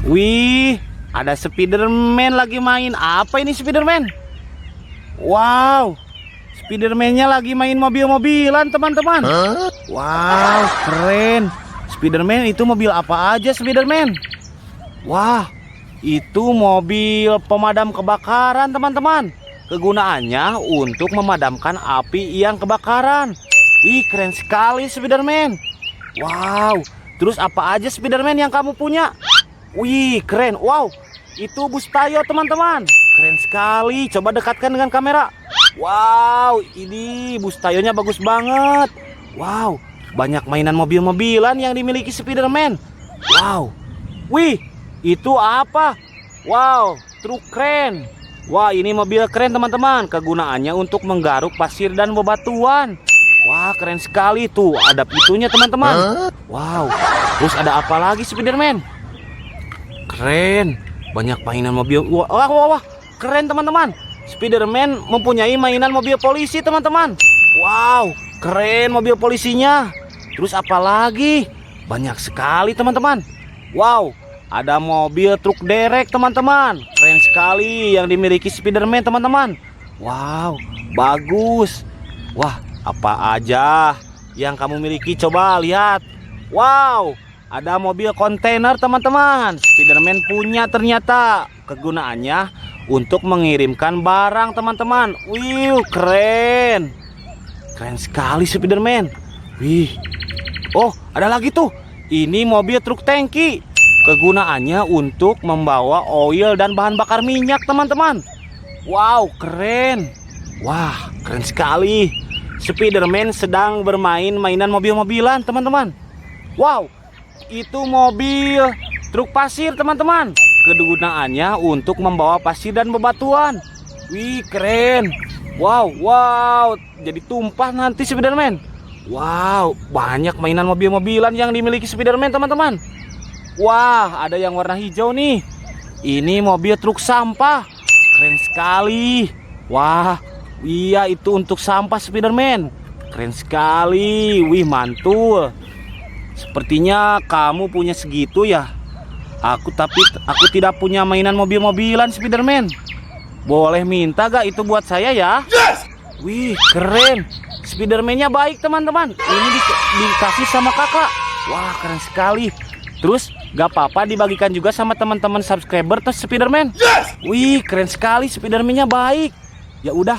Wih, ada Spiderman lagi main. Apa ini Spiderman? Wow, Spiderman-nya lagi main mobil-mobilan teman-teman. Wow, keren. Spiderman itu mobil apa aja Spiderman? Wah, itu mobil pemadam kebakaran teman-teman. Kegunaannya untuk memadamkan api yang kebakaran. Wih, keren sekali Spiderman. Wow, terus apa aja Spiderman yang kamu punya? Wih, keren. Wow, itu bus tayo teman-teman. Keren sekali. Coba dekatkan dengan kamera. Wow, ini bus tayonya bagus banget. Wow, banyak mainan mobil-mobilan yang dimiliki Spiderman. Wow. Wih, itu apa? Wow, truk keren. Wah, ini mobil keren teman-teman. Kegunaannya untuk menggaruk pasir dan bebatuan. Wah, keren sekali tuh. Ada pintunya teman-teman. Wow. Terus ada apa lagi Spiderman? Keren. Banyak mainan mobil. Wah. Keren teman-teman. Spiderman mempunyai mainan mobil polisi teman-teman. Wow, keren mobil polisinya. Terus apa lagi? Banyak sekali teman-teman. Wow, ada mobil truk derek teman-teman. Keren sekali yang dimiliki Spiderman teman-teman. Wow, bagus. Wah, apa aja yang kamu miliki? Coba lihat. Wow, ada mobil kontainer teman-teman. Spiderman punya ternyata. Kegunaannya untuk mengirimkan barang teman-teman. Wih, keren. Keren sekali Spiderman. Wih. Oh, ada lagi tuh. Ini mobil truk tangki. Kegunaannya untuk membawa oil dan bahan bakar minyak teman-teman. Wow, keren. Wah, keren sekali. Spiderman sedang bermain mainan mobil-mobilan teman-teman. Wow, itu mobil truk pasir teman-teman. Kegunaannya untuk membawa pasir dan bebatuan. Wih, keren. Wow, jadi tumpah nanti Spiderman. Wow, banyak mainan mobil-mobilan yang dimiliki Spiderman teman-teman. Wah, ada yang warna hijau nih. Ini mobil truk sampah. Keren sekali. Wah, iya itu untuk sampah Spiderman. Keren sekali. Wih, mantul. Sepertinya kamu punya segitu ya. Aku tidak punya mainan mobil-mobilan Spiderman. Boleh minta gak itu buat saya ya? Yes! Wih, keren. Spiderman-nya baik teman-teman. Ini dikasih sama kakak. Wah, keren sekali. Terus gak apa-apa dibagikan juga sama teman-teman subscriber terus Spiderman. Yes! Wih, keren sekali. Spiderman-nya baik. Ya udah,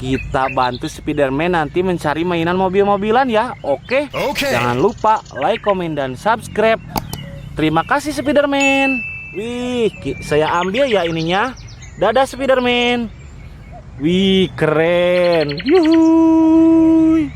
kita bantu Spiderman nanti mencari mainan mobil-mobilan ya. Oke. Jangan lupa like, komen, dan subscribe. Terima kasih Spiderman. Wih, saya ambil ya ininya. Dadah Spiderman. Wih, keren. Yuhuy.